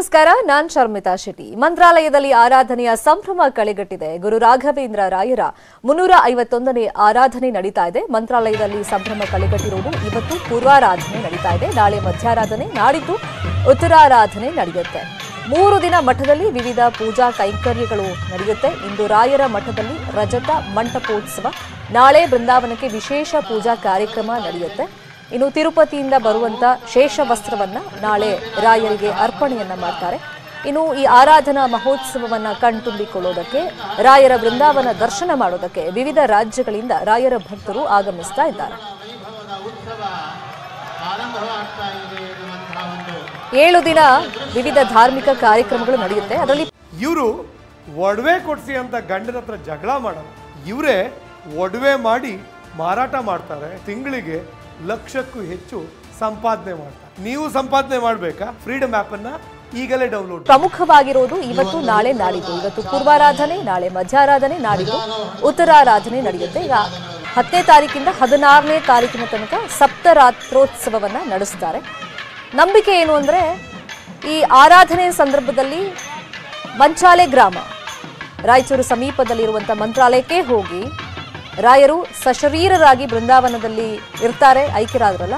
ನಮಸ್ಕಾರ, ನಾನು ಶರ್ಮಿತಾ ಶೆಟ್ಟಿ. ಮಂತ್ರಾಲಯದಲ್ಲಿ ಆರಾಧನೆಯ ಸಂಭ್ರಮ ಕಳೆಗಟ್ಟಿದೆ. ಗುರು ರಾಘವೇಂದ್ರ ರಾಯರ 351ನೇ ಆರಾಧನೆ ನಡೀತಾ ಇದೆ. ಮಂತ್ರಾಲಯದಲ್ಲಿ ಸಂಭ್ರಮ ಕಳೆಗಟ್ಟಿರುವುದು. ಇವತ್ತು ಪೂರ್ವಾರಾಧನೆ ನಡೀತಾ ಇದೆ, ನಾಳೆ ಮಧ್ಯಾರಾಧನೆ, ನಾಡಿದ್ದು ಉತ್ತರಾರಾಧನೆ ನಡೆಯುತ್ತೆ. 3 ದಿನ ಮಠದಲ್ಲಿ ವಿವಿಧ ಪೂಜಾ ಕೈಂಕರ್ಯಗಳು ನಡೆಯುತ್ತೆ. ಇಂದು ರಾಯರ ಮಠದಲ್ಲಿ ರಜತ ಮಂಟಪೋತ್ಸವ, ನಾಳೆ ಬೃಂದಾವನಕ್ಕೆ ವಿಶೇಷ ಪೂಜಾ ಕಾರ್ಯಕ್ರಮ ನಡೆಯುತ್ತೆ. ಇನ್ನು ತಿರುಪತಿಯಿಂದ ಬರುವಂತ ಶೇಷ ವಸ್ತ್ರವನ್ನ ನಾಳೆ ರಾಯರಿಗೆ ಅರ್ಪಣೆಯನ್ನ ಮಾಡ್ತಾರೆ. ಇನ್ನು ಈ ಆರಾಧನಾ ಮಹೋತ್ಸವವನ್ನ ಕಣ್ತುಂಬಿಕೊಳ್ಳೋದಕ್ಕೆ, ರಾಯರ ಬೃಂದಾವನ ದರ್ಶನ ಮಾಡೋದಕ್ಕೆ ವಿವಿಧ ರಾಜ್ಯಗಳಿಂದ ರಾಯರ ಭಕ್ತರು ಆಗಮಿಸ್ತಾ ಇದ್ದಾರೆ. 7 ದಿನ ವಿವಿಧ ಧಾರ್ಮಿಕ ಕಾರ್ಯಕ್ರಮಗಳು ನಡೆಯುತ್ತೆ. ಅದರಲ್ಲಿ ಇವರು ಒಡವೆ ಕೊಡಿಸಿ ಅಂತ ಗಂಡನ ಹತ್ರ ಜಗಳ ಮಾಡೋದು, ಇವರೇ ಒಡವೆ ಮಾಡಿ ಮಾರಾಟ ಮಾಡ್ತಾರೆ. ತಿಂಗಳಿಗೆ ಲಕ್ಷಕ್ಕೂ ಹೆಚ್ಚು ಸಂಪಾದನೆ ಮಾಡ್ತಾರೆ. ನೀವು ಸಂಪಾದನೆ ಮಾಡಬೇಕಾ? ಫ್ರೀಡಮ್ ಆಪ್ ಅನ್ನ ಈಗಲೇ ಡೌನ್ಲೋಡ್. ಪ್ರಮುಖವಾಗಿರೋದು ಇವತ್ತು, ನಾಳೆ, ನಾಡಿದ್ದು. ಇವತ್ತು ಪೂರ್ವಾರಾಧನೆ, ನಾಳೆ ಮಧ್ಯಾರಾಧನೆ, ನಾಡಿದ್ದು ಉತ್ತರಾರಾಧನೆ ನಡೆಯುತ್ತೆ. ಈಗ 10ನೇ ತಾರೀಕಿಂದ 16ನೇ ತಾರೀಕಿನ ತನಕ ಸಪ್ತರಾತ್ರೋತ್ಸವವನ್ನ ನಡೆಸ್ತಾರೆ. ನಂಬಿಕೆ ಏನು ಅಂದ್ರೆ, ಈ ಆರಾಧನೆ ಸಂದರ್ಭದಲ್ಲಿ ಮಂಚಾಲೆ ಗ್ರಾಮ, ರಾಯಚೂರು ಸಮೀಪದಲ್ಲಿರುವಂತಹ ಮಂತ್ರಾಲಯಕ್ಕೆ ಹೋಗಿ ರಾಯರು ಸಶರೀರರಾಗಿ ಬೃಂದಾವನದಲ್ಲಿ ಇರ್ತಾರೆ. ಐಕ್ಯರಾದ್ರಲ್ಲ,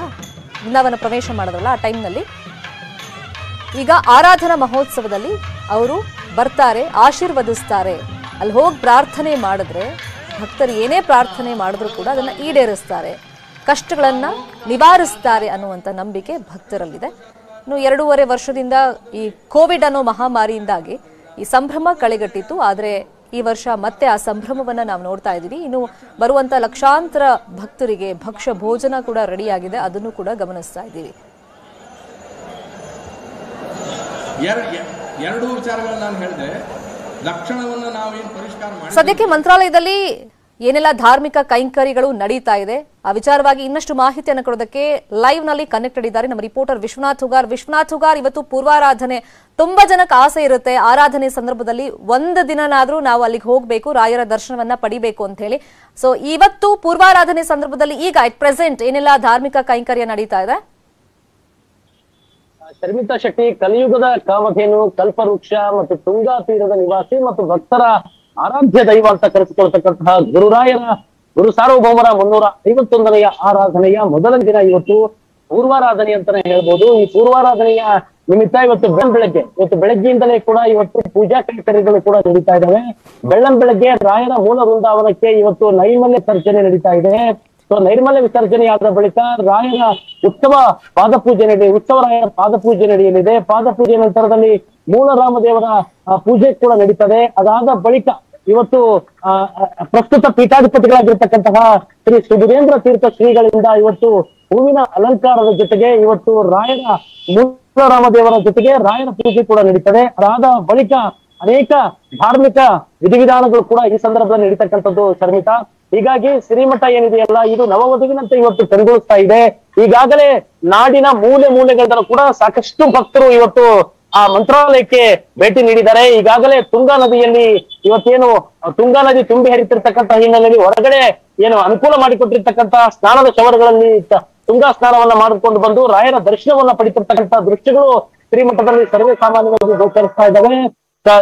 ಬೃಂದಾವನ ಪ್ರವೇಶ ಮಾಡಿದ್ರಲ್ಲ, ಆ ಟೈಮ್ನಲ್ಲಿ ಈಗ ಆರಾಧನಾ ಮಹೋತ್ಸವದಲ್ಲಿ ಅವರು ಬರ್ತಾರೆ, ಆಶೀರ್ವದಿಸ್ತಾರೆ. ಅಲ್ಲಿ ಹೋಗಿ ಪ್ರಾರ್ಥನೆ ಮಾಡಿದ್ರೆ ಭಕ್ತರು ಏನೇ ಪ್ರಾರ್ಥನೆ ಮಾಡಿದ್ರು ಕೂಡ ಅದನ್ನ ಈಡೇರಿಸ್ತಾರೆ, ಕಷ್ಟಗಳನ್ನ ನಿವಾರಿಸ್ತಾರೆ ಅನ್ನುವಂಥ ನಂಬಿಕೆ ಭಕ್ತರಲ್ಲಿದೆ. ಇನ್ನು 2.5 ವರ್ಷದಿಂದ ಈ ಕೋವಿಡ್ ಅನ್ನೋ ಮಹಾಮಾರಿಯಿಂದಾಗಿ ಈ ಸಂಭ್ರಮ ಕಳೆಗಟ್ಟಿತ್ತು. ಆದರೆ ಈ ವರ್ಷ ಮತ್ತೆ ಆ ಸಂಭ್ರಮವನ್ನ ನಾವು ನೋಡ್ತಾ ಇದ್ದೀವಿ. ಇನ್ನು ಬರುವಂತ ಲಕ್ಷಾಂತರ ಭಕ್ತರಿಗೆ ಭಕ್ಷ್ಯ ಭೋಜನ ಕೂಡ ರೆಡಿಯಾಗಿದೆ, ಅದನ್ನು ಕೂಡ ಗಮನಿಸ್ತಾ ಇದ್ದೀವಿ. ಎರಡು ವಿಚಾರಗಳನ್ನ ನಾನು ಹೇಳಿದೆ. ಲಕ್ಷಣವನ್ನ ನಾವೇನು ಪರಿಷ್ಕಾರ ಮಾಡಿ ಸದ್ಯಕ್ಕೆ ಮಂತ್ರಾಲಯದಲ್ಲಿ ಏನೆಲ್ಲ ಧಾರ್ಮಿಕ ಕೈಂಕರ್ಯಗಳು ನಡೀತಾ ಇದೆ, ಆ ವಿಚಾರವಾಗಿ ಇನ್ನಷ್ಟು ಮಾಹಿತಿಯನ್ನು ಕೊಡೋದಕ್ಕೆ ಲೈವ್ ನಲ್ಲಿ ಕನೆಕ್ಟೆಡ್ ಇದ್ದಾರೆ ನಮ್ಮ ರಿಪೋರ್ಟರ್ ವಿಶ್ವನಾಥ್ ಹುಗಾರ್. ಇವತ್ತು ಪೂರ್ವಾರಾಧನೆ, ತುಂಬಾ ಜನಕ್ಕೆ ಆಸೆ ಇರುತ್ತೆ ಆರಾಧನೆ ಸಂದರ್ಭದಲ್ಲಿ ಒಂದು ದಿನನಾದ್ರೂ ನಾವು ಅಲ್ಲಿಗೆ ಹೋಗ್ಬೇಕು, ರಾಯರ ದರ್ಶನವನ್ನ ಪಡಿಬೇಕು ಅಂತ ಹೇಳಿ. ಸೊ ಇವತ್ತು ಪೂರ್ವಾರಾಧನೆ ಸಂದರ್ಭದಲ್ಲಿ ಈಗ ಅಟ್ ಪ್ರೆಸೆಂಟ್ ಏನೆಲ್ಲ ಧಾರ್ಮಿಕ ಕೈಂಕರ್ಯ ನಡೀತಾ ಇದೆ? ಶರ್ಮಿತಾ ಶೆಟ್ಟಿ, ಕಲಿಯುಗದ ಕಾಮಧೇನು, ಕಲ್ಪವೃಕ್ಷ ಮತ್ತು ತುಂಗಾ ತೀರದ ನಿವಾಸಿ ಮತ್ತು ಭಕ್ತರ ಆರಾಧ್ಯ ದೈವ ಅಂತ ಕರೆಸಿಕೊಳ್ತಕ್ಕಂತಹ ಗುರುರಾಯರ ಗುರು ಸಾರ್ವಭೌಮರ 351ನೆಯ ಆರಾಧನೆಯ ಮೊದಲ ದಿನ ಇವತ್ತು ಪೂರ್ವಾರಾಧನೆ ಅಂತಾನೆ ಹೇಳ್ಬೋದು. ಈ ಪೂರ್ವಾರಾಧನೆಯ ನಿಮಿತ್ತ ಇವತ್ತು ಬೆಳಗ್ಗೆಯಿಂದಲೇ ಕೂಡ ಇವತ್ತು ಪೂಜಾ ಕೈಂಕರ್ಯಗಳು ಕೂಡ ನಡೀತಾ ಇದ್ದಾವೆ. ಬೆಳ್ಳಂಬೆಳಗ್ಗೆ ರಾಯರ ಮೂಲ ವೃಂದಾವನಕ್ಕೆ ಇವತ್ತು ನೈರ್ಮಲ್ಯ ವಿಸರ್ಜನೆ ನಡೀತಾ ಇದೆ. ನೈರ್ಮಲ್ಯ ವಿಸರ್ಜನೆಯಾದ ಬಳಿಕ ರಾಯರ ರಾಯರ ಪಾದಪೂಜೆ ನಡೆಯಲಿದೆ. ಪಾದಪೂಜೆ ನಂತರದಲ್ಲಿ ಮೂಲ ರಾಮದೇವರ ಪೂಜೆ ಕೂಡ ನಡೀತದೆ. ಅದಾದ ಬಳಿಕ ಇವತ್ತು ಪ್ರಸ್ತುತ ಪೀಠಾಧಿಪತಿಗಳಾಗಿರ್ತಕ್ಕಂತಹ ಶ್ರೀ ಸುಬುಧೇಂದ್ರ ತೀರ್ಥ ಶ್ರೀಗಳಿಂದ ಇವತ್ತು ಹೂವಿನ ಅಲಂಕಾರದ ಜೊತೆಗೆ ಇವತ್ತು ರಾಯರ ಮೂಲ ರಾಮದೇವರ ಜೊತೆಗೆ ರಾಯರ ಪೂಜೆ ಕೂಡ ನಡೀತದೆ. ಅದಾದ ಬಳಿಕ ಅನೇಕ ಧಾರ್ಮಿಕ ವಿಧಿವಿಧಾನಗಳು ಕೂಡ ಈ ಸಂದರ್ಭದಲ್ಲಿ ನಡೀತಕ್ಕಂಥದ್ದು ಶರ್ಮಿತಾ. ಹೀಗಾಗಿ ಶ್ರೀಮಠ ಏನಿದೆಯಲ್ಲ, ಇದು ನವವಧುವಿನಂತೆ ಇವತ್ತು ಕಂಗೊಳಿಸ್ತಾ ಇದೆ. ಈಗಾಗಲೇ ನಾಡಿನ ಮೂಲೆಗಳಿಂದ ಕೂಡ ಸಾಕಷ್ಟು ಭಕ್ತರು ಇವತ್ತು ಆ ಮಂತ್ರಾಲಯಕ್ಕೆ ಭೇಟಿ ನೀಡಿದ್ದಾರೆ. ಈಗಾಗಲೇ ತುಂಗಾ ನದಿಯಲ್ಲಿ ಇವತ್ತೇನು ತುಂಗಾ ನದಿ ತುಂಬಿ ಹರಿತಿರ್ತಕ್ಕಂಥ ಹಿನ್ನೆಲೆಯಲ್ಲಿ ಹೊರಗಡೆ ಏನು ಅನುಕೂಲ ಮಾಡಿಕೊಟ್ಟಿರ್ತಕ್ಕಂಥ ಸ್ನಾನದ ಶವರಗಳಲ್ಲಿ ತುಂಗಾ ಸ್ನಾನವನ್ನ ಮಾಡಿಕೊಂಡು ಬಂದು ರಾಯರ ದರ್ಶನವನ್ನ ಪಡಿತಿರ್ತಕ್ಕಂಥ ದೃಶ್ಯಗಳು ಶ್ರೀಮಠದಲ್ಲಿ ಸರ್ವೇ ಸಾಮಾನ್ಯವಾಗಿ ಗೋಚರಿಸ್ತಾ ಇದ್ದಾವೆ.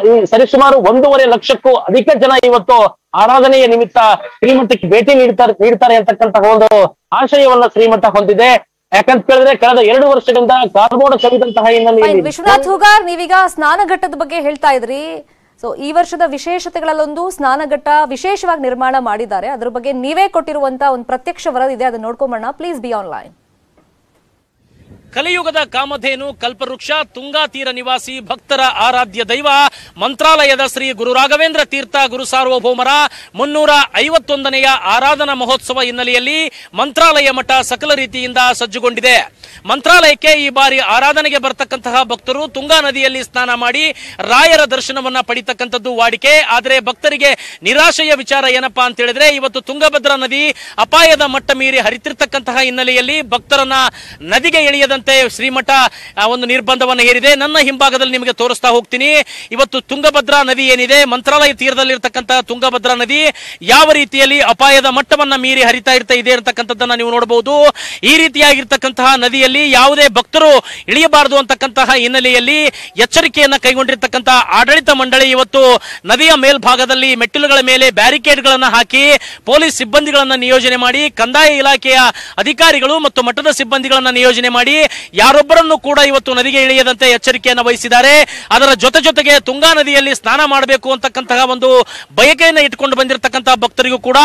ಈ ಸರಿಸುಮಾರು 1.5 ಲಕ್ಷಕ್ಕೂ ಅಧಿಕ ಜನ ಇವತ್ತು ಆರಾಧನೆಯ ನಿಮಿತ್ತ ಶ್ರೀಮಠಕ್ಕೆ ಭೇಟಿ ನೀಡ್ತಾರೆ ಅಂತಕ್ಕಂತಹ ಒಂದು ಆಶಯವನ್ನ ಶ್ರೀಮಠ ಹೊಂದಿದೆ. ಯಾಕಂತ ಕೇಳಿದ್ರೆ ಕಳೆದ 2 ವರ್ಷಗಳಿಂದ ಕಾರ್ಬೋಣ ಕವಿದಂತಹ ಹಿನ್ನೆಲೆಯಲ್ಲಿ. ವಿಶ್ವನಾಥ್ ಹುಗಾರ್, ನೀವೀಗ ಸ್ನಾನಘಟ್ಟದ ಬಗ್ಗೆ ಹೇಳ್ತಾ ಇದ್ರಿ. ಸೊ ಈ ವರ್ಷದ ವಿಶೇಷತೆಗಳಲ್ಲೊಂದು ಸ್ನಾನಘಟ್ಟ ವಿಶೇಷವಾಗಿ ನಿರ್ಮಾಣ ಮಾಡಿದ್ದಾರೆ. ಅದ್ರ ಬಗ್ಗೆ ನೀವೇ ಕೊಟ್ಟಿರುವಂತಹ ಒಂದು ಪ್ರತ್ಯಕ್ಷ ವರದಿ ಇದೆ, ಅದನ್ನ ನೋಡ್ಕೊಂಬರೋಣ. Please be online. ಕಲಿಯುಗದ ಕಾಮಧೇನು, ಕಲ್ಪವೃಕ್ಷ, ತುಂಗಾ ತೀರ ನಿವಾಸಿ ಭಕ್ತರ ಆರಾಧ್ಯ ದೈವ ಮಂತ್ರಾಲಯದ ಶ್ರೀ ಗುರು ರಾಘವೇಂದ್ರ ತೀರ್ಥ ಗುರು ಸಾರ್ವಭೌಮರ 351ನೆಯ ಆರಾಧನಾ ಮಹೋತ್ಸವ ಹಿನ್ನೆಲೆಯಲ್ಲಿ ಮಂತ್ರಾಲಯ ಮಠ ಸಕಲ ರೀತಿಯಿಂದ ಸಜ್ಜುಗೊಂಡಿದೆ. ಮಂತ್ರಾಲಯಕ್ಕೆ ಈ ಬಾರಿ ಆರಾಧನೆಗೆ ಬರ್ತಕ್ಕಂತಹ ಭಕ್ತರು ತುಂಗಾ ನದಿಯಲ್ಲಿ ಸ್ನಾನ ಮಾಡಿ ರಾಯರ ದರ್ಶನವನ್ನ ಪಡಿತಕ್ಕಂಥದ್ದು ವಾಡಿಕೆ. ಆದರೆ ಭಕ್ತರಿಗೆ ನಿರಾಶೆಯ ವಿಚಾರ ಏನಪ್ಪಾ ಅಂತ ಹೇಳಿದ್ರೆ, ಇವತ್ತು ತುಂಗಭದ್ರಾ ನದಿ ಅಪಾಯದ ಮಟ್ಟ ಮೀರಿ ಹರಿತಿರ್ತಕ್ಕಂತಹ ಹಿನ್ನೆಲೆಯಲ್ಲಿ ಭಕ್ತರನ್ನ ನದಿಗೆ ಇಳಿಯದಂತೆ ಇಳಿಯದಂತೆ ಶ್ರೀಮಠ ಒಂದು ನಿರ್ಬಂಧವನ್ನು ಹೇರಿದೆ. ನನ್ನ ಹಿಂಭಾಗದಲ್ಲಿ ನಿಮಗೆ ತೋರಿಸ್ತಾ ಹೋಗ್ತೀನಿ. ಇವತ್ತು ತುಂಗಭದ್ರಾ ನದಿ ಏನಿದೆ, ಮಂತ್ರಾಲಯ ತೀರದಲ್ಲಿರ್ತಕ್ಕಂಥ ತುಂಗಭದ್ರಾ ನದಿ ಯಾವ ರೀತಿಯಲ್ಲಿ ಅಪಾಯದ ಮಟ್ಟವನ್ನ ಮೀರಿ ಹರಿತಾ ಇದೆ ಅಂತಕ್ಕಂಥದ್ದನ್ನ ನೀವು ನೋಡಬಹುದು. ಈ ರೀತಿಯಾಗಿರ್ತಕ್ಕಂತಹ ನದಿಯಲ್ಲಿ ಯಾವುದೇ ಭಕ್ತರು ಇಳಿಯಬಾರದು ಅಂತಕ್ಕಂತಹ ಹಿನ್ನೆಲೆಯಲ್ಲಿ ಎಚ್ಚರಿಕೆಯನ್ನ ಕೈಗೊಂಡಿರ್ತಕ್ಕಂತಹ ಆಡಳಿತ ಮಂಡಳಿ ಇವತ್ತು ನದಿಯ ಮೇಲ್ಭಾಗದಲ್ಲಿ ಮೆಟ್ಟಿಲುಗಳ ಮೇಲೆ ಬ್ಯಾರಿಕೇಡ್ಗಳನ್ನ ಹಾಕಿ ಪೊಲೀಸ್ ಸಿಬ್ಬಂದಿಗಳನ್ನ ನಿಯೋಜನೆ ಮಾಡಿ, ಕಂದಾಯ ಇಲಾಖೆಯ ಅಧಿಕಾರಿಗಳು ಮತ್ತು ಮಠದ ಸಿಬ್ಬಂದಿಗಳನ್ನ ನಿಯೋಜನೆ ಮಾಡಿ ಯಾರೊಬ್ಬರನ್ನು ಕೂಡ ಇವತ್ತು ನದಿಗೆ ಇಳಿಯದಂತೆ ಎಚ್ಚರಿಕೆಯನ್ನು ವಹಿಸಿದ್ದಾರೆ. ಅದರ ಜೊತೆಗೆ ತುಂಗಾ ನದಿಯಲ್ಲಿ ಸ್ನಾನ ಮಾಡಬೇಕು ಅಂತಕ್ಕಂತಹ ಒಂದು ಬಯಕೆಯನ್ನು ಇಟ್ಕೊಂಡು ಬಂದಿರತಕ್ಕಂತಹ ಭಕ್ತರಿಗೂ ಕೂಡ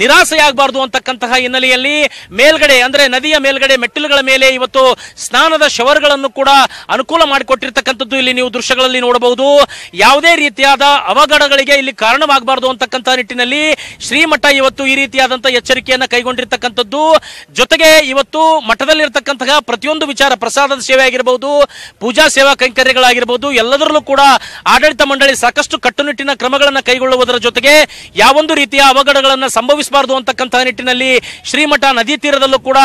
ನಿರಾಸೆಯಾಗಬಾರದು ಅಂತಕ್ಕಂತಹ ಹಿನ್ನೆಲೆಯಲ್ಲಿ ಮೇಲ್ಗಡೆ ಅಂದ್ರೆ ನದಿಯ ಮೇಲ್ಗಡೆ ಮೆಟ್ಟಿಲುಗಳ ಮೇಲೆ ಇವತ್ತು ಸ್ನಾನದ ಶವರ್ಗಳನ್ನು ಕೂಡ ಅನುಕೂಲ ಮಾಡಿಕೊಟ್ಟಿರ್ತಕ್ಕಂಥದ್ದು ಇಲ್ಲಿ ನೀವು ದೃಶ್ಯಗಳಲ್ಲಿ ನೋಡಬಹುದು. ಯಾವುದೇ ರೀತಿಯಾದ ಅವಘಡಗಳಿಗೆ ಇಲ್ಲಿ ಕಾರಣವಾಗಬಾರದು ಅಂತಕ್ಕಂಥ ನಿಟ್ಟಿನಲ್ಲಿ ಶ್ರೀಮಠ ಇವತ್ತು ಈ ರೀತಿಯಾದಂತಹ ಎಚ್ಚರಿಕೆಯನ್ನ ಕೈಗೊಂಡಿರ್ತಕ್ಕಂಥದ್ದು. ಜೊತೆಗೆ ಇವತ್ತು ಮಠದಲ್ಲಿರ್ತಕ್ಕಂತಹ ಪ್ರತಿಯೊಂದು ವಿಚಾರ, ಪ್ರಸಾದದ ಸೇವೆ ಆಗಿರಬಹುದು, ಪೂಜಾ ಸೇವಾ ಕೈಂಕರ್ಯಗಳಾಗಿರಬಹುದು, ಎಲ್ಲದರಲ್ಲೂ ಕೂಡ ಆಡಳಿತ ಮಂಡಳಿ ಸಾಕಷ್ಟು ಕಟ್ಟುನಿಟ್ಟಿನ ಕ್ರಮಗಳನ್ನು ಕೈಗೊಳ್ಳುವುದರ ಜೊತೆಗೆ ಯಾವೊಂದು ರೀತಿಯ ಅವಘಡಗಳನ್ನು ಸಂಭವಿಸಬಾರದು ಅಂತಕ್ಕಂತಹ ನಿಟ್ಟಿನಲ್ಲಿ ಶ್ರೀಮಠ ನದಿ ತೀರದಲ್ಲೂ ಕೂಡ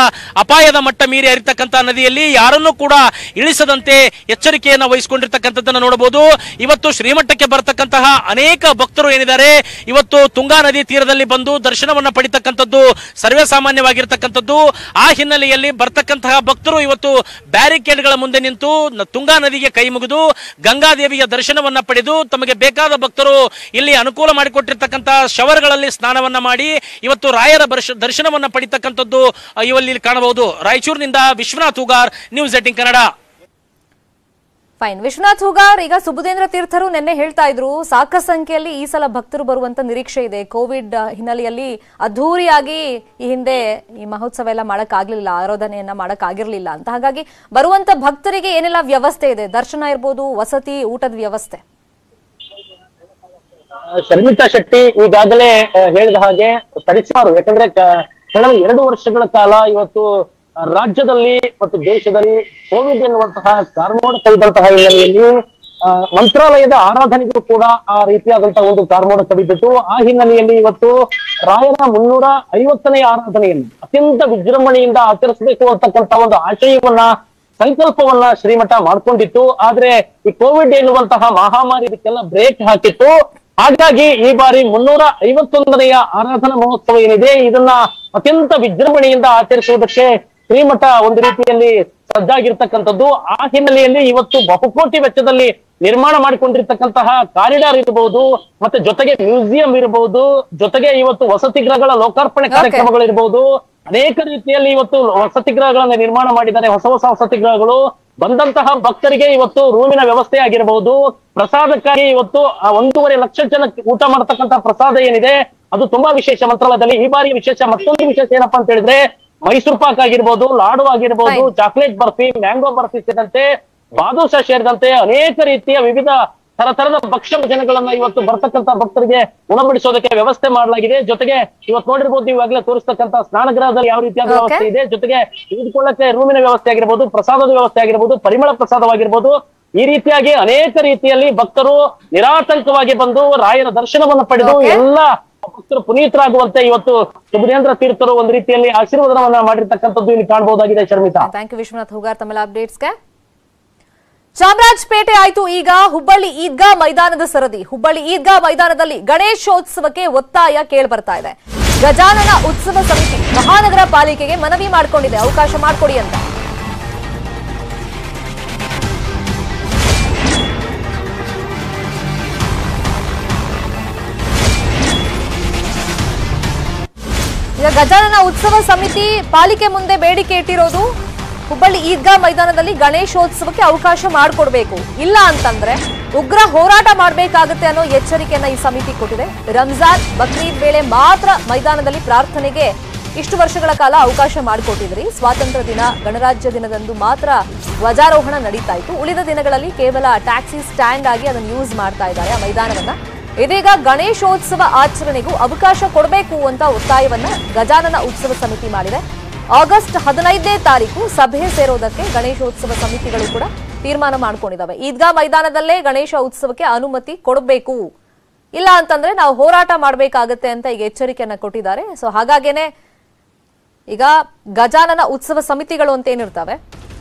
ಅಪಾಯದ ಮಟ್ಟ ಮೀರಿ ಹರಿತಕ್ಕಂತಹ ನದಿಯಲ್ಲಿ ಯಾರನ್ನೂ ಕೂಡ ಇಳಿಸದಂತೆ ಎಚ್ಚರಿಕೆಯನ್ನು ವಹಿಸಿಕೊಂಡಿರ್ತಕ್ಕಂಥದ್ದನ್ನು ನೋಡಬಹುದು. ಇವತ್ತು ಶ್ರೀಮಠಕ್ಕೆ ಬರತಕ್ಕಂತಹ ಅನೇಕ ಭಕ್ತರು ಏನಿದ್ದಾರೆ ಇವತ್ತು ತುಂಗಾ ನದಿ ತೀರದಲ್ಲಿ ಬಂದು ದರ್ಶನವನ್ನ ಪಡಿತಕ್ಕಂಥದ್ದು ಸರ್ವೇ ಸಾಮಾನ್ಯವಾಗಿರ್ತಕ್ಕಂಥದ್ದು. ಆ ಹಿನ್ನೆಲೆಯಲ್ಲಿ ಬರ್ತಕ್ಕಂತಹ ಭಕ್ತರು ಇವತ್ತು ಬ್ಯಾರಿಕೇಡ್ಗಳ ಮುಂದೆ ನಿಂತು ತುಂಗಾ ನದಿಗೆ ಕೈ ಮುಗಿದು ಗಂಗಾದೇವಿಯ ದರ್ಶನವನ್ನ ಪಡೆದು ತಮಗೆ ಬೇಕಾದ ಭಕ್ತರು ಇಲ್ಲಿ ಅನುಕೂಲ ಮಾಡಿಕೊಟ್ಟಿರ್ತಕ್ಕಂತಹ ಶವರ್ಗಳಲ್ಲಿ ಸ್ನಾನವನ್ನ ಮಾಡಿ ಇವತ್ತು ರಾಯರ ದರ್ಶನವನ್ನ ಪಡಿತಕ್ಕಂಥದ್ದು ಇವಲ್ಲಿ ಕಾಣಬಹುದು. ರಾಯಚೂರಿನಿಂದ ವಿಶ್ವನಾಥ್ ಹೂಗಾರ್, ನ್ಯೂಸ್ 18 ಕನ್ನಡ. ಫೈನ್. ವಿಶ್ವನಾಥ್ ಹೂಗಾರ್, ಈಗ ಸುಬುಧೇಂದ್ರ ತೀರ್ಥರು ನಿನ್ನೆ ಹೇಳ್ತಾ ಇದ್ರು ಸಾಕಷ್ಟು ಸಂಖ್ಯೆಯಲ್ಲಿ ಈ ಸಲ ಭಕ್ತರು ಬರುವಂತ ನಿರೀಕ್ಷೆ ಇದೆ. ಕೋವಿಡ್ ಹಿನ್ನೆಲೆಯಲ್ಲಿ ಅದ್ಧೂರಿಯಾಗಿ ಈ ಹಿಂದೆ ಈ ಮಹೋತ್ಸವ ಎಲ್ಲ ಮಾಡಕ್ ಆಗ್ಲಿಲ್ಲ, ಆರಾಧನೆಯನ್ನ ಮಾಡಕ್ ಆಗಿರ್ಲಿಲ್ಲ ಅಂತ. ಹಾಗಾಗಿ ಬರುವಂತ ಭಕ್ತರಿಗೆ ಏನೆಲ್ಲ ವ್ಯವಸ್ಥೆ ಇದೆ? ದರ್ಶನ ಇರ್ಬೋದು, ವಸತಿ, ಊಟದ ವ್ಯವಸ್ಥೆ? ಶರ್ಮಿತಾ ಶೆಟ್ಟಿ ಈಗಾಗಲೇ ಹೇಳಿದ ಹಾಗೆ ಸರಿಸುಮಾರು, ಯಾಕಂದ್ರೆ ಕಳೆದ 2 ವರ್ಷಗಳ ಕಾಲ ಇವತ್ತು ರಾಜ್ಯದಲ್ಲಿ ಮತ್ತು ದೇಶದಲ್ಲಿ ಕೋವಿಡ್ ಎನ್ನುವಂತಹ ಕಾರ್ಮೋಡ ಕವಿದಂತಹ ಹಿನ್ನೆಲೆಯಲ್ಲಿ ಮಂತ್ರಾಲಯದ ಆರಾಧನೆಗೂ ಕೂಡ ಆ ರೀತಿಯಾದಂತಹ ಒಂದು ಕಾರ್ಮೋಡ ಕವಿದಿತ್ತು. ಆ ಹಿನ್ನೆಲೆಯಲ್ಲಿ ಇವತ್ತು ರಾಯರ 350ನೇ ಆರಾಧನೆಯನ್ನು ಅತ್ಯಂತ ವಿಜೃಂಭಣೆಯಿಂದ ಆಚರಿಸಬೇಕು ಅಂತಕ್ಕಂಥ ಒಂದು ಆಶಯವನ್ನ, ಸಂಕಲ್ಪವನ್ನ ಶ್ರೀಮಠ ಮಾಡ್ಕೊಂಡಿತ್ತು. ಆದ್ರೆ ಈ ಕೋವಿಡ್ ಎನ್ನುವಂತಹ ಮಹಾಮಾರಿ ಇದಕ್ಕೆಲ್ಲ ಬ್ರೇಕ್ ಹಾಕಿತ್ತು. ಹಾಗಾಗಿ ಈ ಬಾರಿ 351ನೆಯ ಆರಾಧನಾ ಮಹೋತ್ಸವ ಏನಿದೆ ಇದನ್ನ ಅತ್ಯಂತ ವಿಜೃಂಭಣೆಯಿಂದ ಆಚರಿಸುವುದಕ್ಕೆ ಶ್ರೀಮಠ ಒಂದು ರೀತಿಯಲ್ಲಿ ಸಜ್ಜಾಗಿರ್ತಕ್ಕಂಥದ್ದು. ಆ ಹಿನ್ನೆಲೆಯಲ್ಲಿ ಇವತ್ತು ಬಹುಕೋಟಿ ವೆಚ್ಚದಲ್ಲಿ ನಿರ್ಮಾಣ ಮಾಡಿಕೊಂಡಿರ್ತಕ್ಕಂತಹ ಕಾರಿಡಾರ್ ಇರಬಹುದು, ಮತ್ತೆ ಜೊತೆಗೆ ಮ್ಯೂಸಿಯಂ ಇರಬಹುದು, ಜೊತೆಗೆ ಇವತ್ತು ವಸತಿ ಗೃಹಗಳ ಲೋಕಾರ್ಪಣೆ ಕಾರ್ಯಕ್ರಮಗಳಿರಬಹುದು, ಅನೇಕ ರೀತಿಯಲ್ಲಿ ಇವತ್ತು ವಸತಿ ಗೃಹಗಳನ್ನ ನಿರ್ಮಾಣ ಮಾಡಿದ್ದಾರೆ. ಹೊಸ ವಸತಿ ಗೃಹಗಳು ಬಂದಂತಹ ಭಕ್ತರಿಗೆ ಇವತ್ತು ರೂಮಿನ ವ್ಯವಸ್ಥೆ ಆಗಿರಬಹುದು, ಪ್ರಸಾದಕ್ಕಾಗಿ ಇವತ್ತು 1.5 ಲಕ್ಷ ಜನಕ್ಕೆ ಊಟ ಮಾಡತಕ್ಕಂತ ಪ್ರಸಾದ ಏನಿದೆ ಅದು ತುಂಬಾ ವಿಶೇಷ ಮಂತ್ರಾಲಯದಲ್ಲಿ. ಈ ಬಾರಿ ವಿಶೇಷ, ಮತ್ತೊಂದು ವಿಶೇಷ ಏನಪ್ಪಾ ಅಂತ ಹೇಳಿದ್ರೆ ಮೈಸೂರು ಪಾಕ್ ಆಗಿರ್ಬೋದು, ಲಾಡು ಆಗಿರ್ಬೋದು, ಚಾಕ್ಲೇಟ್ ಬರ್ಫಿ, ಮ್ಯಾಂಗೋ ಬರ್ಫಿ ಸೇರಿದಂತೆ, ಬಾದುಷಾ ಸೇರಿದಂತೆ ಅನೇಕ ರೀತಿಯ ವಿವಿಧ ತರದ ಭಕ್ಷ್ಯ ಭೋಜನಗಳನ್ನ ಇವತ್ತು ಬರ್ತಕ್ಕಂತ ಭಕ್ತರಿಗೆ ಉಣಬಡಿಸೋದಕ್ಕೆ ವ್ಯವಸ್ಥೆ ಮಾಡಲಾಗಿದೆ. ಜೊತೆಗೆ ಇವತ್ತು ನೋಡಿರ್ಬೋದು, ಇವಾಗಲೇ ತೋರಿಸ್ತಕ್ಕಂತ ಸ್ನಾನಗೃಹದಲ್ಲಿ ಯಾವ ರೀತಿಯಾದ ವ್ಯವಸ್ಥೆ ಇದೆ, ಜೊತೆಗೆ ತೆಗೆದುಕೊಳ್ಳಕ್ಕೆ ರೂಮಿನ ವ್ಯವಸ್ಥೆ ಆಗಿರ್ಬೋದು, ಪ್ರಸಾದದ ವ್ಯವಸ್ಥೆ ಆಗಿರ್ಬೋದು, ಪರಿಮಳ ಪ್ರಸಾದವಾಗಿರ್ಬೋದು, ಈ ರೀತಿಯಾಗಿ ಅನೇಕ ರೀತಿಯಲ್ಲಿ ಭಕ್ತರು ನಿರಾತಂಕವಾಗಿ ಬಂದು ರಾಯರ ದರ್ಶನವನ್ನು ಪಡೆದು ಎಲ್ಲ ಭಕ್ತರು ಪುನೀತರಾಗುವಂತೆ ಇವತ್ತು ಸುಬುಧೇಂದ್ರ ತೀರ್ಥರು ಒಂದು ರೀತಿಯಲ್ಲಿ ಆಶೀರ್ವಾದವನ್ನ ಮಾಡಿರ್ತಕ್ಕಂಥದ್ದು ಇಲ್ಲಿ ಕಾಣಬಹುದಾಗಿದೆ. ಶರ್ಮಿತಾ, ಥ್ಯಾಂಕ್ ಯು ವಿಶ್ವನಾಥ್ ಹೂಗಾರ್ ತಮ್ಮೆಲ್ಲ ಅಪ್ಡೇಟ್ಸ್ಗೆ. ಚಾಮರಾಜಪೇಟೆ ಆಯ್ತು, ಈಗ ಹುಬ್ಬಳ್ಳಿ ಈದ್ಗಾ ಮೈದಾನದ ಸರದಿ. ಹುಬ್ಬಳ್ಳಿ ಈದ್ಗಾ ಮೈದಾನದಲ್ಲಿ ಗಣೇಶೋತ್ಸವಕ್ಕೆ ಒತ್ತಾಯ ಕೇಳ್ಬರ್ತಾ ಇದೆ. ಗಜಾನನ ಉತ್ಸವ ಸಮಿತಿ ಮಹಾನಗರ ಪಾಲಿಕೆಗೆ ಮನವಿ ಮಾಡಿಕೊಂಡಿದೆ, ಅವಕಾಶ ಮಾಡಿಕೊಡಿ ಅಂತ. ಈಗ ಗಜಾನನ ಉತ್ಸವ ಸಮಿತಿ ಪಾಲಿಕೆ ಮುಂದೆ ಬೇಡಿಕೆ ಇಟ್ಟಿರೋದು ಹುಬ್ಬಳ್ಳಿ ಈದ್ಗಾ ಮೈದಾನದಲ್ಲಿ ಗಣೇಶೋತ್ಸವಕ್ಕೆ ಅವಕಾಶ ಮಾಡಿಕೊಡ್ಬೇಕು, ಇಲ್ಲ ಅಂತಂದ್ರೆ ಉಗ್ರ ಹೋರಾಟ ಮಾಡಬೇಕಾಗುತ್ತೆ ಅನ್ನೋ ಎಚ್ಚರಿಕೆಯನ್ನ ಈ ಸಮಿತಿ ಕೊಟ್ಟಿದೆ. ರಂಜಾನ್, ಬಕ್ರೀದ್ ವೇಳೆ ಮಾತ್ರ ಮೈದಾನದಲ್ಲಿ ಪ್ರಾರ್ಥನೆಗೆ ಇಷ್ಟು ವರ್ಷಗಳ ಕಾಲ ಅವಕಾಶ ಮಾಡಿಕೊಟ್ಟಿದ್ರಿ. ಸ್ವಾತಂತ್ರ್ಯ ದಿನ, ಗಣರಾಜ್ಯ ದಿನದಂದು ಮಾತ್ರ ಧ್ವಜಾರೋಹಣ ನಡೀತಾ ಇತ್ತು. ಉಳಿದ ದಿನಗಳಲ್ಲಿ ಕೇವಲ ಟ್ಯಾಕ್ಸಿ ಸ್ಟ್ಯಾಂಡ್ ಆಗಿ ಅದನ್ನು ಯೂಸ್ ಮಾಡ್ತಾ ಇದ್ದಾರೆ ಆ ಮೈದಾನವನ್ನ. ಇದೀಗ ಗಣೇಶೋತ್ಸವ ಆಚರಣೆಗೂ ಅವಕಾಶ ಕೊಡಬೇಕು ಅಂತ ಒತ್ತಾಯವನ್ನ ಗಜಾನನ ಉತ್ಸವ ಸಮಿತಿ ಮಾಡಿದೆ. ಆಗಸ್ಟ್ 15ನೇ ತಾರೀಕು ಸಭೆ ಸೇರೋದಕ್ಕೆ ಗಣೇಶೋತ್ಸವ ಸಮಿತಿಗಳು ಕೂಡ ತೀರ್ಮಾನ ಮಾಡ್ಕೊಂಡಿದ್ದಾವೆ. ಈದ್ಗಾ ಮೈದಾನದಲ್ಲೇ ಗಣೇಶ ಉತ್ಸವಕ್ಕೆ ಅನುಮತಿ ಕೊಡಬೇಕು, ಇಲ್ಲ ಅಂತಂದ್ರೆ ನಾವು ಹೋರಾಟ ಮಾಡಬೇಕಾಗತ್ತೆ ಅಂತ ಈಗ ಎಚ್ಚರಿಕೆಯನ್ನ ಕೊಟ್ಟಿದ್ದಾರೆ. ಸೊ ಹಾಗಾಗೇನೆ ಈಗ ಗಜಾನನ ಉತ್ಸವ ಸಮಿತಿಗಳು ಅಂತ ಏನಿರ್ತವೆ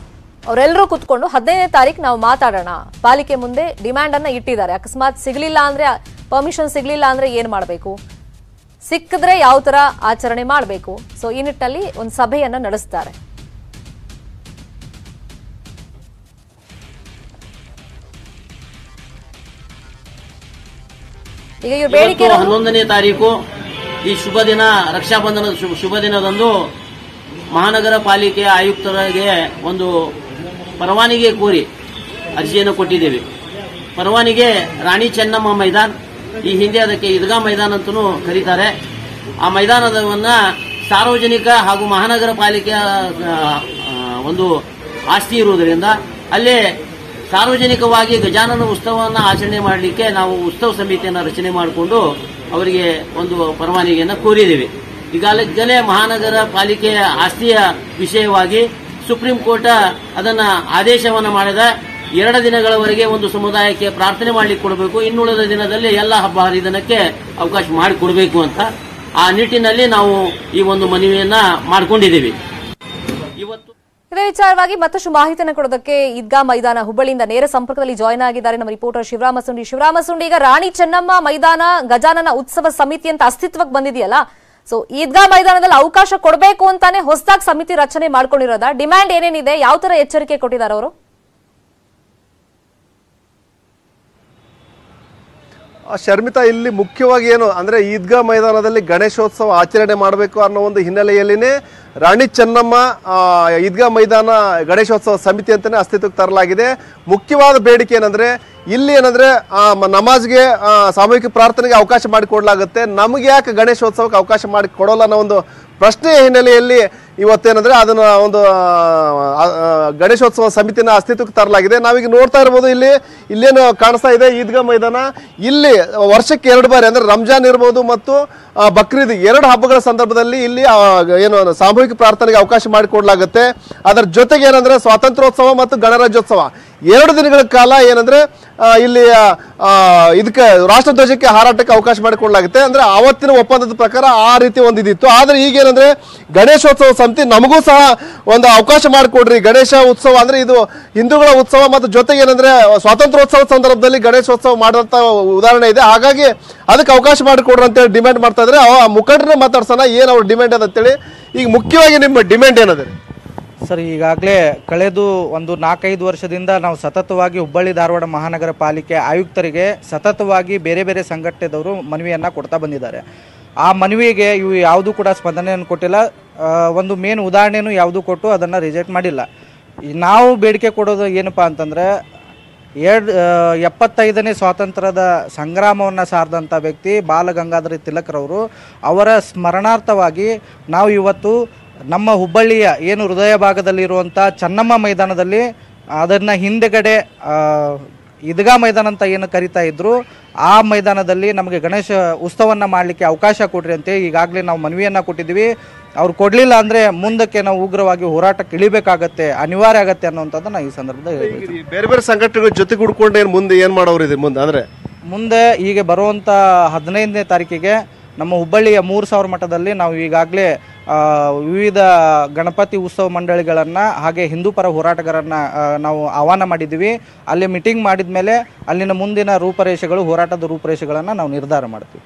ಅವರೆಲ್ಲರೂ ಕುತ್ಕೊಂಡು 15ನೇ ತಾರೀಕು ನಾವು ಮಾತಾಡೋಣ, ಪಾಲಿಕೆ ಮುಂದೆ ಡಿಮ್ಯಾಂಡ್ ಅನ್ನ ಇಟ್ಟಿದ್ದಾರೆ. ಅಕಸ್ಮಾತ್ ಸಿಗ್ಲಿಲ್ಲ ಅಂದ್ರೆ, ಪರ್ಮಿಷನ್ ಸಿಗ್ಲಿಲ್ಲ ಅಂದ್ರೆ ಏನ್ ಮಾಡಬೇಕು, ಸಿಕ್ಕಿದ್ರೆ ಯಾವ ತರ ಆಚರಣೆ ಮಾಡಬೇಕು, ಸೊ ಈ ನಿಟ್ಟಿನಲ್ಲಿ ಒಂದು ಸಭೆಯನ್ನ ನಡೆಸ್ತಾರೆ. ಈಗ ಇವ್ರ ಬೇಡಿಕೆ 11ನೇ ತಾರೀಕು ಈ ಶುಭ ದಿನ, ರಕ್ಷಾಬಂಧನದ ಶುಭ ದಿನದಂದು ಮಹಾನಗರ ಪಾಲಿಕೆ ಆಯುಕ್ತರಿಗೆ ಒಂದು ಪರವಾನಗಿ ಕೋರಿ ಅರ್ಜಿಯನ್ನು ಕೊಟ್ಟಿದ್ದೇವೆ. ಪರವಾನಗಿ ರಾಣಿ ಚೆನ್ನಮ್ಮ ಮೈದಾನ್, ಈ ಹಿಂದೆ ಅದಕ್ಕೆ ಈದ್ಗಾ ಮೈದಾನ ಅಂತಲೂ ಕರೀತಾರೆ. ಆ ಮೈದಾನವನ್ನ ಸಾರ್ವಜನಿಕ ಹಾಗೂ ಮಹಾನಗರ ಪಾಲಿಕೆಯ ಒಂದು ಆಸ್ತಿ ಇರುವುದರಿಂದ ಅಲ್ಲೇ ಸಾರ್ವಜನಿಕವಾಗಿ ಗಜಾನನ ಉತ್ಸವವನ್ನು ಆಚರಣೆ ಮಾಡಲಿಕ್ಕೆ ನಾವು ಉತ್ಸವ ಸಮಿತಿಯನ್ನು ರಚನೆ ಮಾಡಿಕೊಂಡು ಅವರಿಗೆ ಒಂದು ಪರವಾನಗಿಯನ್ನು ಕೋರಿದ್ದೇವೆ. ಈಗಾಗಲೇ ಮಹಾನಗರ ಪಾಲಿಕೆಯ ಆಸ್ತಿಯ ವಿಷಯವಾಗಿ ಸುಪ್ರೀಂ ಕೋರ್ಟ್ ಅದನ್ನ ಆದೇಶವನ್ನು ಮಾಡಿದ 2 ದಿನಗಳವರೆಗೆ ಒಂದು ಸಮುದಾಯಕ್ಕೆ ಪ್ರಾರ್ಥನೆ ಮಾಡಲಿಕ್ಕೆ ಕೊಡಬೇಕು, ಇನ್ನುಳಿದ ದಿನದಲ್ಲಿ ಎಲ್ಲ ಹಬ್ಬ ಹರಿದಿನಕ್ಕೆ ಅವಕಾಶ ಮಾಡಿಕೊಡಬೇಕು ಅಂತ ಆ ನಿಟ್ಟಿನಲ್ಲಿ ನಾವು ಈ ಒಂದು ಮನವಿಯನ್ನ ಮಾಡಿಕೊಂಡಿದ್ದೀವಿ. ಇವತ್ತು ಇದೇ ವಿಚಾರವಾಗಿ ಮತ್ತಷ್ಟು ಮಾಹಿತಿಯನ್ನು ಕೊಡೋದಕ್ಕೆ ಈದ್ಗಾ ಮೈದಾನ ಹುಬ್ಬಳ್ಳಿಯಿಂದ ನೇರ ಸಂಪರ್ಕದಲ್ಲಿ ಜಾಯ್ನ್ ಆಗಿದ್ದಾರೆ ನಮ್ಮ ರಿಪೋರ್ಟರ್ ಶಿವರಾಮ ಸುಂಡಿ. ಈಗ ರಾಣಿ ಚೆನ್ನಮ್ಮ ಮೈದಾನ ಗಜಾನನ ಉತ್ಸವ ಸಮಿತಿ ಅಂತ ಅಸ್ತಿತ್ವಕ್ಕೆ ಬಂದಿದೆಯಲ್ಲ, ಸೊ ಈದ್ಗಾ ಮೈದಾನದಲ್ಲಿ ಅವಕಾಶ ಕೊಡಬೇಕು ಅಂತಾನೆ ಹೊಸದಾಗಿ ಸಮಿತಿ ರಚನೆ ಮಾಡ್ಕೊಂಡಿರೋದ, ಡಿಮ್ಯಾಂಡ್ ಏನೇನಿದೆ, ಯಾವ ತರ ಎಚ್ಚರಿಕೆ ಕೊಟ್ಟಿದ್ದಾರೆ ಅವರು? ಶರ್ಮಿತಾ, ಇಲ್ಲಿ ಮುಖ್ಯವಾಗಿ ಏನು ಅಂದ್ರೆ ಈದ್ಗಾ ಮೈದಾನದಲ್ಲಿ ಗಣೇಶೋತ್ಸವ ಆಚರಣೆ ಮಾಡಬೇಕು ಅನ್ನೋ ಒಂದು ಹಿನ್ನೆಲೆಯಲ್ಲಿನೇ ರಾಣಿ ಚೆನ್ನಮ್ಮ ಈದ್ಗಾ ಮೈದಾನ ಗಣೇಶೋತ್ಸವ ಸಮಿತಿ ಅಂತಾನೆ ಅಸ್ತಿತ್ವಕ್ಕೆ ತರಲಾಗಿದೆ. ಮುಖ್ಯವಾದ ಬೇಡಿಕೆ ಏನಂದ್ರೆ ಇಲ್ಲಿ ಏನಂದ್ರೆ ನಮಾಜ್ಗೆ ಸಾಮೂಹಿಕ ಪ್ರಾರ್ಥನೆಗೆ ಅವಕಾಶ ಮಾಡಿಕೊಡ್ಲಾಗುತ್ತೆ, ನಮಗೆ ಯಾಕೆ ಗಣೇಶೋತ್ಸವಕ್ಕೆ ಅವಕಾಶ ಮಾಡಿ ಕೊಡೋಲ್ಲ ಅನ್ನೋ ಒಂದು ಪ್ರಶ್ನೆಯ ಹಿನ್ನೆಲೆಯಲ್ಲಿ ಇವತ್ತೇನಂದ್ರೆ ಅದನ್ನ ಒಂದು ಗಣೇಶೋತ್ಸವ ಸಮಿತಿನ ಅಸ್ತಿತ್ವಕ್ಕೆ ತರಲಾಗಿದೆ. ನಾವೀಗ ನೋಡ್ತಾ ಇರ್ಬೋದು, ಇಲ್ಲೇನು ಕಾಣಿಸ್ತಾ ಇದೆ ಈದ್ಗಾ ಮೈದಾನ. ಇಲ್ಲಿ ವರ್ಷಕ್ಕೆ 2 ಬಾರಿ ಅಂದ್ರೆ ರಂಜಾನ್ ಇರ್ಬೋದು ಮತ್ತು ಬಕ್ರೀದ್ 2 ಹಬ್ಬಗಳ ಸಂದರ್ಭದಲ್ಲಿ ಇಲ್ಲಿ ಏನು ಸಾಮೂಹಿಕ ಪ್ರಾರ್ಥನೆಗೆ ಅವಕಾಶ ಮಾಡಿಕೊಡ್ಲಾಗುತ್ತೆ. ಅದರ ಜೊತೆಗೆ ಏನಂದ್ರೆ ಸ್ವಾತಂತ್ರ್ಯೋತ್ಸವ ಮತ್ತು ಗಣರಾಜ್ಯೋತ್ಸವ 2 ದಿನಗಳ ಕಾಲ ಏನಂದ್ರೆ ಇಲ್ಲಿ ಇದಕ್ಕೆ ರಾಷ್ಟ್ರಧ್ವಜಕ್ಕೆ ಹಾರಾಟಕ್ಕೆ ಅವಕಾಶ ಮಾಡಿಕೊಡ್ಲಾಗುತ್ತೆ. ಅಂದ್ರೆ ಅವತ್ತಿನ ಒಪ್ಪಂದದ ಪ್ರಕಾರ ಆ ರೀತಿ ಒಂದು ಇದಿತ್ತು. ಆದ್ರೆ ಈಗೇನಂದ್ರೆ ಗಣೇಶೋತ್ಸವ ಸಮಿತಿ ನಮಗೂ ಸಹ ಒಂದು ಅವಕಾಶ ಮಾಡಿಕೊಡ್ರಿ, ಗಣೇಶ ಉತ್ಸವ ಅಂದ್ರೆ ಇದು ಹಿಂದೂಗಳ ಉತ್ಸವ ಮತ್ತು ಜೊತೆಗೆ ಏನಂದ್ರೆ ಸ್ವಾತಂತ್ರ್ಯೋತ್ಸವ ಸಂದರ್ಭದಲ್ಲಿ ಗಣೇಶೋತ್ಸವ ಮಾಡುವಂತ ಉದಾಹರಣೆ ಇದೆ, ಹಾಗಾಗಿ ಅದಕ್ಕೆ ಅವಕಾಶ ಮಾಡಿಕೊಡ್ರಿ ಅಂತೇಳಿ ಡಿಮ್ಯಾಂಡ್ ಮಾಡ್ತಾ ಇದ್ರೆ ಮುಖಂಡರನ್ನ ಮಾತಾಡ್ಸೋಣ ಏನ್ ಅವ್ರ ಡಿಮ್ಯಾಂಡ್ ಅದಂತೇಳಿ. ಈಗ ಮುಖ್ಯವಾಗಿ ನಿಮ್ಮ ಡಿಮ್ಯಾಂಡ್ ಏನದ ಸರ್? ಈಗಾಗಲೇ ಕಳೆದು ಒಂದು 4-5 ವರ್ಷದಿಂದ ನಾವು ಸತತವಾಗಿ ಹುಬ್ಬಳ್ಳಿ ಧಾರವಾಡ ಮಹಾನಗರ ಪಾಲಿಕೆ ಆಯುಕ್ತರಿಗೆ ಸತತವಾಗಿ ಬೇರೆ ಬೇರೆ ಸಂಘಟನೆದವರು ಮನವಿಯನ್ನು ಕೊಡ್ತಾ ಬಂದಿದ್ದಾರೆ. ಆ ಮನವಿಗೆ ಇವು ಯಾವುದೂ ಕೂಡ ಸ್ಪಂದನೆಯನ್ನು ಕೊಟ್ಟಿಲ್ಲ. ಒಂದು ಮೇನ್ ಉದಾಹರಣೆನೂ ಯಾವುದೂ ಕೊಟ್ಟು ಅದನ್ನು ರಿಜೆಕ್ಟ್ ಮಾಡಿಲ್ಲ. ನಾವು ಬೇಡಿಕೆ ಕೊಡೋದು ಏನಪ್ಪ ಅಂತಂದರೆ 75ನೇ ಸ್ವಾತಂತ್ರ್ಯದ ಸಂಗ್ರಾಮವನ್ನು ಸಾರಿದಂಥ ವ್ಯಕ್ತಿ ಬಾಲಗಂಗಾಧರ ತಿಲಕ್ರವರು, ಅವರ ಸ್ಮರಣಾರ್ಥವಾಗಿ ನಾವು ಇವತ್ತು ನಮ್ಮ ಹುಬ್ಬಳ್ಳಿಯ ಏನು ಹೃದಯ ಭಾಗದಲ್ಲಿರುವಂಥ ಚೆನ್ನಮ್ಮ ಮೈದಾನದಲ್ಲಿ ಅದನ್ನು ಹಿಂದೆಗಡೆ ಈದ್ಗಾ ಮೈದಾನ ಅಂತ ಏನು ಕರಿತಾ ಇದ್ರು, ಆ ಮೈದಾನದಲ್ಲಿ ನಮಗೆ ಗಣೇಶ ಉತ್ಸವವನ್ನು ಮಾಡಲಿಕ್ಕೆ ಅವಕಾಶ ಕೊಡ್ರಿ ಅಂತೇಳಿ ಈಗಾಗಲೇ ನಾವು ಮನವಿಯನ್ನು ಕೊಟ್ಟಿದ್ದೀವಿ. ಅವ್ರು ಕೊಡಲಿಲ್ಲ ಅಂದರೆ ಮುಂದಕ್ಕೆ ನಾವು ಉಗ್ರವಾಗಿ ಹೋರಾಟಕ್ಕೆ ಇಳಿಬೇಕಾಗತ್ತೆ, ಅನಿವಾರ್ಯ ಆಗತ್ತೆ ಅನ್ನೋಂಥದ್ದನ್ನು ಈ ಸಂದರ್ಭದಲ್ಲಿ ಹೇಳ್ತೀವಿ. ಬೇರೆ ಬೇರೆ ಸಂಘಟನೆಗಳ ಜೊತೆ ಕೂಡ್ಕೊಂಡು ಮುಂದೆ ಏನು ಮಾಡೋರು ಇದೆ ಮುಂದೆ ಈಗ ಬರುವಂಥ 15ನೇ ತಾರೀಕಿಗೆ ನಮ್ಮ ಹುಬ್ಬಳ್ಳಿಯ 3000 ಮಠದಲ್ಲಿ ನಾವು ಈಗಾಗಲೇ ವಿವಿಧ ಗಣಪತಿ ಉತ್ಸವ ಮಂಡಳಿಗಳನ್ನು ಹಾಗೆ ಹಿಂದೂ ಪರ ಹೋರಾಟಗಾರರನ್ನು ನಾವು ಆಹ್ವಾನ ಮಾಡಿದ್ದೀವಿ. ಅಲ್ಲಿ ಮೀಟಿಂಗ್ ಮಾಡಿದ ಮೇಲೆ ಅಲ್ಲಿನ ಮುಂದಿನ ರೂಪರೇಷೆಗಳು, ಹೋರಾಟದ ರೂಪರೇಷೆಗಳನ್ನು ನಾವು ನಿರ್ಧಾರ ಮಾಡ್ತೀವಿ.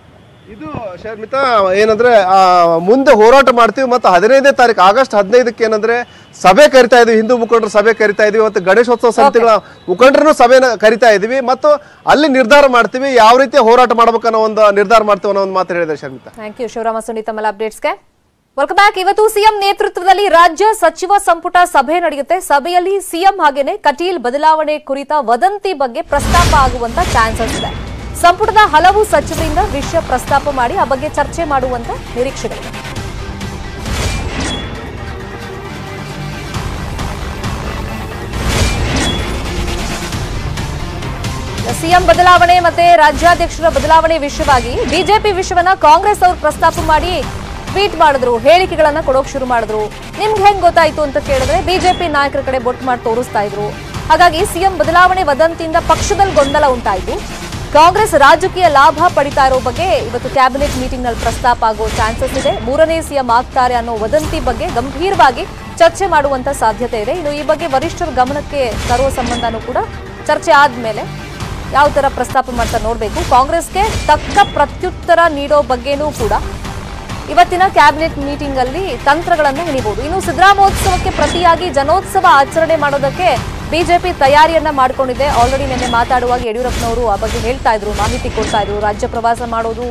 ಇದು ಶರ್ಮಿತಾ ಏನಂದ್ರೆ ಮುಂದೆ ಹೋರಾಟ ಮಾಡ್ತೀವಿ ಮತ್ತು 15ನೇ ತಾರೀಕು ಆಗಸ್ಟ್ 15ಕ್ಕೆ ಏನಂದ್ರೆ ಸಭೆ ಕರಿತಾ ಇದೀವಿ, ಹಿಂದೂ ಮುಖಂಡರು ಸಭೆ ಕರಿತಾ ಇದೀವಿ, ಮತ್ತು ಗಣೇಶೋತ್ಸವ ಸಮಿತಿಗಳ ಮುಖಂಡರನ್ನು ಸಭೆನ ಕರಿತಾ ಇದೀವಿ ಮತ್ತು ಅಲ್ಲಿ ನಿರ್ಧಾರ ಮಾಡ್ತೀವಿ ಯಾವ ರೀತಿ ಹೋರಾಟ ಮಾಡ್ಬೇಕನ್ನೋ ಒಂದು ನಿರ್ಧಾರ ಮಾಡ್ತೀವಿ ಅನ್ನೋ ಒಂದು ಮಾತು ಹೇಳಿದೆ ಶರ್ಮಿತಾ. ಥ್ಯಾಂಕ್ ಯು ಶಿವರಾಮ ಸುಂಡಿ ತಮ್ಮ ಅಪ್ಡೇಟ್ಸ್ಗೆ. Welcome back. ಇವತ್ತು ಸಿಎಂ ನೇತೃತ್ವದಲ್ಲಿ ರಾಜ್ಯ ಸಚಿವ ಸಂಪುಟ ಸಭೆ ನಡೆಯುತ್ತೆ. ಸಭೆಯಲ್ಲಿ ಸಿಎಂ ಹಾಗೇನೆ ಕಟೀಲ್ ಬದಲಾವಣೆ ಕುರಿತ ವದಂತಿ ಬಗ್ಗೆ ಪ್ರಸ್ತಾಪ ಆಗುವಂತ ಚಾನ್ಸಸ್ ಇದೆ. ಸಂಪುಟದ ಹಲವು ಸಚಿವರಿಂದ ವಿಷಯ ಪ್ರಸ್ತಾಪ ಮಾಡಿ ಆ ಬಗ್ಗೆ ಚರ್ಚೆ ಮಾಡುವಂತ ನಿರೀಕ್ಷೆಗಳಿವೆ. ಸಿಎಂ ಬದಲಾವಣೆ ಮತ್ತೆ ರಾಜ್ಯಾಧ್ಯಕ್ಷರ ಬದಲಾವಣೆ ವಿಷಯವಾಗಿ ಬಿಜೆಪಿ ವಿಷಯವನ್ನ ಕಾಂಗ್ರೆಸ್ ಅವರು ಪ್ರಸ್ತಾಪ ಮಾಡಿ ಟ್ವೀಟ್ ಮಾಡಿದ್ರು, ಹೇಳಿಕೆಗಳನ್ನ ಕೊಡೋಕೆ ಶುರು ಮಾಡಿದ್ರು. ನಿಮ್ಗೆ ಹೆಂಗ್ ಗೊತ್ತಾಯ್ತು ಅಂತ ಕೇಳಿದ್ರೆ ಬಿಜೆಪಿ ನಾಯಕರ ಕಡೆ ಬೊಟ್ಟು ಮಾಡಿ ತೋರಿಸ್ತಾ ಇದ್ರು. ಹಾಗಾಗಿ ಸಿಎಂ ಬದಲಾವಣೆ ವದಂತಿಯಿಂದ ಪಕ್ಷದಲ್ಲಿ ಗೊಂದಲ ಉಂಟಾಯಿತು. ಕಾಂಗ್ರೆಸ್ ರಾಜಕೀಯ ಲಾಭ ಪಡಿತಾ ಇರೋ ಬಗ್ಗೆ ಇವತ್ತು ಕ್ಯಾಬಿನೆಟ್ ಮೀಟಿಂಗ್ ನಲ್ಲಿ ಪ್ರಸ್ತಾಪ ಆಗೋ ಚಾನ್ಸಸ್ ಇದೆ. 3ನೇ ಸಿಎಂ ಆಗ್ತಾರೆ ಅನ್ನೋ ವದಂತಿ ಬಗ್ಗೆ ಗಂಭೀರವಾಗಿ ಚರ್ಚೆ ಮಾಡುವಂತ ಸಾಧ್ಯತೆ ಇದೆ. ಇನ್ನು ಈ ಬಗ್ಗೆ ವರಿಷ್ಠರ ಗಮನಕ್ಕೆ ತರುವ ಸಂಬಂಧನೂ ಕೂಡ ಚರ್ಚೆ ಆದ್ಮೇಲೆ ಯಾವ ತರ ಪ್ರಸ್ತಾಪ ಮಾಡ್ತಾ ನೋಡಬೇಕು. ಕಾಂಗ್ರೆಸ್ಗೆ ತಕ್ಕ ಪ್ರತ್ಯುತ್ತರ ನೀಡೋ ಬಗ್ಗೆನೂ ಕೂಡ ಇವತ್ತಿನ ಕ್ಯಾಬಿನೆಟ್ ಮೀಟಿಂಗ್ ಅಲ್ಲಿ ತಂತ್ರಗಳನ್ನು ಹೆಣಿಬಹುದು. ಇನ್ನು ಸಿದ್ದರಾಮೋತ್ಸವಕ್ಕೆ ಪ್ರತಿಯಾಗಿ ಜನೋತ್ಸವ ಆಚರಣೆ ಮಾಡೋದಕ್ಕೆ ಬಿಜೆಪಿ ತಯಾರಿಯನ್ನ ಮಾಡಿಕೊಂಡಿದೆ. ಆಲ್ರೆಡಿ ನಿನ್ನೆ ಮಾತಾಡುವಾಗ ಯಡಿಯೂರಪ್ಪನವರು ಆ ಬಗ್ಗೆ ಹೇಳ್ತಾ ಇದ್ರು, ಮಾಹಿತಿ ಕೊಡ್ತಾ ಇದ್ರು. ರಾಜ್ಯ ಪ್ರವಾಸ ಮಾಡೋದು,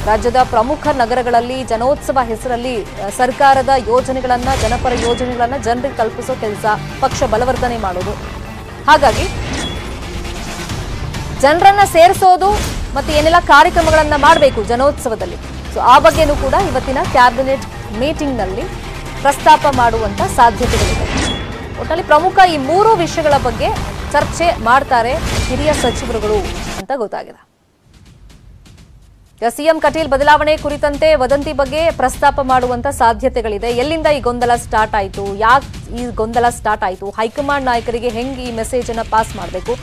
ರಾಜ್ಯದ ಪ್ರಮುಖ ನಗರಗಳಲ್ಲಿ ಜನೋತ್ಸವ ಹೆಸರಲ್ಲಿ ಸರ್ಕಾರದ ಯೋಜನೆಗಳನ್ನ, ಜನಪರ ಯೋಜನೆಗಳನ್ನ ಜನರಿಗೆ ತಲುಪಿಸೋ ಕೆಲಸ, ಪಕ್ಷ ಬಲವರ್ಧನೆ ಮಾಡೋದು. ಹಾಗಾಗಿ ಜನರನ್ನ ಸೇರಿಸೋದು ಮತ್ತೆ ಏನೆಲ್ಲ ಕಾರ್ಯಕ್ರಮಗಳನ್ನ ಮಾಡಬೇಕು ಜನೋತ್ಸವದಲ್ಲಿ, ಸೊ ಆ ಬಗ್ಗೆನೂ ಕೂಡ ಇವತ್ತಿನ ಕ್ಯಾಬಿನೆಟ್ ಮೀಟಿಂಗ್ ನಲ್ಲಿ ಪ್ರಸ್ತಾಪ ಮಾಡುವಂತ ಸಾಧ್ಯತೆಗಳಿದೆ. ಒಟ್ಟಲ್ಲಿ ಪ್ರಮುಖ ಈ 3 ವಿಷಯಗಳ ಬಗ್ಗೆ ಚರ್ಚೆ ಮಾಡ್ತಾರೆ ಹಿರಿಯ ಸಚಿವರುಗಳು ಅಂತ ಗೊತ್ತಾಗಿದೆ. ಸಿಎಂ ಕಟೀಲ್ ಬದಲಾವಣೆ ಕುರಿತಂತೆ ವದಂತಿ ಬಗ್ಗೆ ಪ್ರಸ್ತಾಪ ಮಾಡುವಂತ ಸಾಧ್ಯತೆಗಳಿದೆ. ಎಲ್ಲಿಂದ ಈ ಗೊಂದಲ ಸ್ಟಾರ್ಟ್ ಆಯಿತು, ಯಾಕೆ ಈ ಗೊಂದಲ ಸ್ಟಾರ್ಟ್ ಆಯಿತು, ಹೈಕಮಾಂಡ್ ನಾಯಕರಿಗೆ ಹೆಂಗೆ ಈ ಮೆಸೇಜ್ ಅನ್ನ ಪಾಸ್ ಮಾಡಬೇಕು,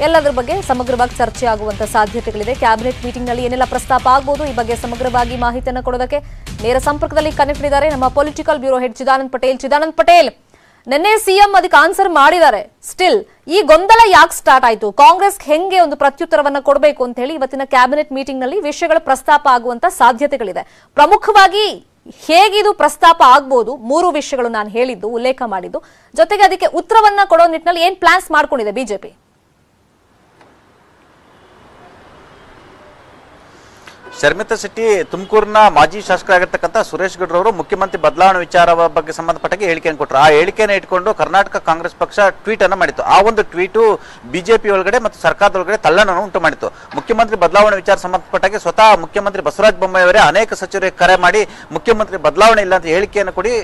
ಎಲ್ಲದರ ಬಗ್ಗೆ ಸಮಗ್ರವಾಗಿ ಚರ್ಚೆ ಆಗುವಂತ ಸಾಧ್ಯತೆಗಳಿದೆ. ಕ್ಯಾಬಿನೆಟ್ ಮೀಟಿಂಗ್ ನಲ್ಲಿ ಏನೆಲ್ಲ ಪ್ರಸ್ತಾಪ ಆಗಬಹುದು, ಈ ಬಗ್ಗೆ ಸಮಗ್ರವಾಗಿ ಮಾಹಿತಿಯನ್ನು ಕೊಡೋದಕ್ಕೆ ನೇರ ಸಂಪರ್ಕದಲ್ಲಿ ಕನೆಕ್ಟ್ ಇದ್ದಾರೆ ನಮ್ಮ political bureau head Chidanand Patel. Chidanand Patel, ನಿನ್ನೆ ಸಿಎಂ ಅದಕ್ಕೆ ಆನ್ಸರ್ ಮಾಡಿದ್ದಾರೆ. ಸ್ಟಿಲ್ ಈ ಗೊಂದಲ ಯಾಕೆ ಸ್ಟಾರ್ಟ್ ಆಯಿತು, ಕಾಂಗ್ರೆಸ್ ಹೆಂಗೆ ಒಂದು ಪ್ರತ್ಯುತ್ತರವನ್ನ ಕೊಡಬೇಕು ಅಂತ ಹೇಳಿ ಇವತ್ತಿನ ಕ್ಯಾಬಿನೆಟ್ ಮೀಟಿಂಗ್ ನಲ್ಲಿ ವಿಷಯಗಳ ಪ್ರಸ್ತಾಪ ಆಗುವಂತ ಸಾಧ್ಯತೆಗಳಿದೆ. ಪ್ರಮುಖವಾಗಿ ಹೇಗಿದು ಪ್ರಸ್ತಾಪ ಆಗ್ಬಹುದು, 3 ವಿಷಯಗಳು ನಾನು ಹೇಳಿದ್ದು, ಉಲ್ಲೇಖ ಮಾಡಿದ್ದು, ಜೊತೆಗೆ ಅದಕ್ಕೆ ಉತ್ತರವನ್ನ ಕೊಡೋ ನಿಟ್ಟಿನಲ್ಲಿ ಏನ್ ಪ್ಲಾನ್ಸ್ ಮಾಡ್ಕೊಂಡಿದೆ ಬಿಜೆಪಿ? ಶರ್ಮಿತಾ ಶೆಟ್ಟಿ ತುಮಕೂರಿನ ಮಾಜಿ ಶಾಸಕರಾಗಿರ್ತಕ್ಕಂಥ ಸುರೇಶ್ ಗೌಡ್ರವರು ಮುಖ್ಯಮಂತ್ರಿ ಬದಲಾವಣೆ ವಿಚಾರ ಬಗ್ಗೆ ಸಂಬಂಧಪಟ್ಟಾಗಿ ಹೇಳಿಕೆಯನ್ನು ಕೊಟ್ಟರು. ಆ ಹೇಳಿಕೆಯನ್ನು ಇಟ್ಕೊಂಡು ಕರ್ನಾಟಕ ಕಾಂಗ್ರೆಸ್ ಪಕ್ಷ ಟ್ವೀಟ್ ಅನ್ನು ಮಾಡಿತ್ತು. ಆ ಒಂದು ಟ್ವೀಟು ಬಿಜೆಪಿ ಒಳಗಡೆ ಮತ್ತು ಸರ್ಕಾರದೊಳಗಡೆ ತಲ್ಲಣವನ್ನು ಉಂಟು ಮಾಡಿತ್ತು. ಮುಖ್ಯಮಂತ್ರಿ ಬದಲಾವಣೆ ವಿಚಾರ ಸಂಬಂಧಪಟ್ಟಾಗಿ ಸ್ವತಃ ಮುಖ್ಯಮಂತ್ರಿ ಬಸವರಾಜ ಬೊಮ್ಮಾಯಿ ಅವರೇ ಅನೇಕ ಸಚಿವರಿಗೆ ಕರೆ ಮಾಡಿ ಮುಖ್ಯಮಂತ್ರಿ ಬದಲಾವಣೆ ಇಲ್ಲ ಅಂತ ಹೇಳಿಕೆಯನ್ನು ಕೊಡಿ,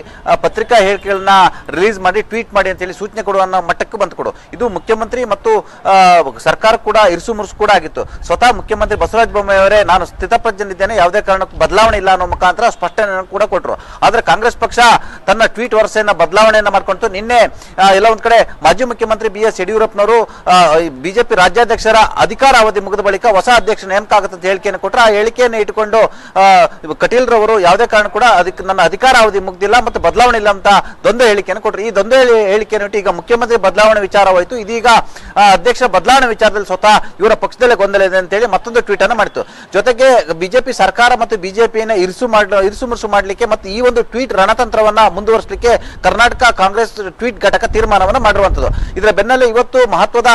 ಪತ್ರಿಕಾ ಹೇಳಿಕೆಗಳನ್ನ ರಿಲೀಸ್ ಮಾಡಿ ಟ್ವೀಟ್ ಮಾಡಿ ಅಂತ ಹೇಳಿ ಸೂಚನೆ ಕೊಡುವ ಅನ್ನೋ ಮಟ್ಟಕ್ಕೆ ಬಂದುಕೊಡು. ಇದು ಮುಖ್ಯಮಂತ್ರಿ ಮತ್ತು ಸರ್ಕಾರ ಕೂಡ ಇರಿಸು ಮುರುಸು ಕೂಡ ಆಗಿತ್ತು. ಸ್ವತಃ ಮುಖ್ಯಮಂತ್ರಿ ಬಸವರಾಜ ಬೊಮ್ಮಾಯಿ ಅವರೇ ನಾನು ಸ್ಥಿತಪ್ರಜ್ಞನಿದ್ದೇನೆ, ಯಾವುದೇ ಕಾರಣಕ್ಕೂ ಬದಲಾವಣೆ ಇಲ್ಲ ಅನ್ನೋ ಮುಖಾಂತರ ಸ್ಪಷ್ಟನೆ ಕೂಡ ಕೊಟ್ಟರು. ಆದ್ರೆ ಕಾಂಗ್ರೆಸ್ ಪಕ್ಷ ತನ್ನ ಟ್ವೀಟ್ ವರಸೆಯನ್ನ ಬದಲಾವಣೆಯನ್ನ ಮಾಡ್ಕೊಂಡು ನಿನ್ನೆ ಎಲ್ಲ ಒಂದ್ ಕಡೆ ಮಾಜಿ ಮುಖ್ಯಮಂತ್ರಿ BS ಯಡಿಯೂರಪ್ಪನವರು ಬಿಜೆಪಿ ರಾಜ್ಯಾಧ್ಯಕ್ಷರ ಅಧಿಕಾರ ಅವಧಿ ಮುಗಿದ ಬಳಿಕ ಹೊಸ ಅಧ್ಯಕ್ಷ ನೇಮಕ ಆಗುತ್ತೆ ಅಂತ ಹೇಳಿಕೆಯನ್ನು ಕೊಟ್ಟರು. ಆ ಹೇಳಿಕೆಯನ್ನು ಇಟ್ಟುಕೊಂಡು ಕಟೀಲ್ ರವರು ಯಾವುದೇ ಕಾರಣ ಕೂಡ ಅದಕ್ಕೆ ನನ್ನ ಅಧಿಕಾರ ಅವಧಿ ಮುಗ್ದಿಲ್ಲ ಮತ್ತು ಬದಲಾವಣೆ ಇಲ್ಲ ಅಂತ ದ್ವಂದ್ವ ಹೇಳಿಕೆಯನ್ನು ಕೊಟ್ಟರು. ಈ ದ್ವಂದ್ವ ಹೇಳಿಕೆಯನ್ನು ಇಟ್ಟು ಈಗ ಮುಖ್ಯಮಂತ್ರಿ ಬದಲಾವಣೆ ವಿಚಾರವಾಯಿತು. ಇದೀಗ ಅಧ್ಯಕ್ಷ ಬದಲಾವಣೆ ವಿಚಾರದಲ್ಲಿ ಸ್ವತಃ ಇವರ ಪಕ್ಷದಲ್ಲೇ ಗೊಂದಲ ಇದೆ ಅಂತ ಹೇಳಿ ಮತ್ತೊಂದು ಟ್ವೀಟ್ ಅನ್ನು ಮಾಡಿತ್ತು. ಜೊತೆಗೆ ಬಿಜೆಪಿ ಸರ್ಕಾರ ಮತ್ತು ಬಿಜೆಪಿಯನ್ನು ಇರಿಸು ಮುರುಸು ಮಾಡಲಿಕ್ಕೆ ಮತ್ತು ಈ ಒಂದು ಟ್ವೀಟ್ ರಣತಂತ್ರವನ್ನ ಮುಂದುವರಿಸಲಿಕ್ಕೆ ಕರ್ನಾಟಕ ಕಾಂಗ್ರೆಸ್ ಟ್ವೀಟ್ ಘಟಕ ತೀರ್ಮಾನವನ್ನು ಮಾಡಿರುವಂತದ್ದು. ಇದರ ಬೆನ್ನಲ್ಲೇ ಇವತ್ತು ಮಹತ್ವದ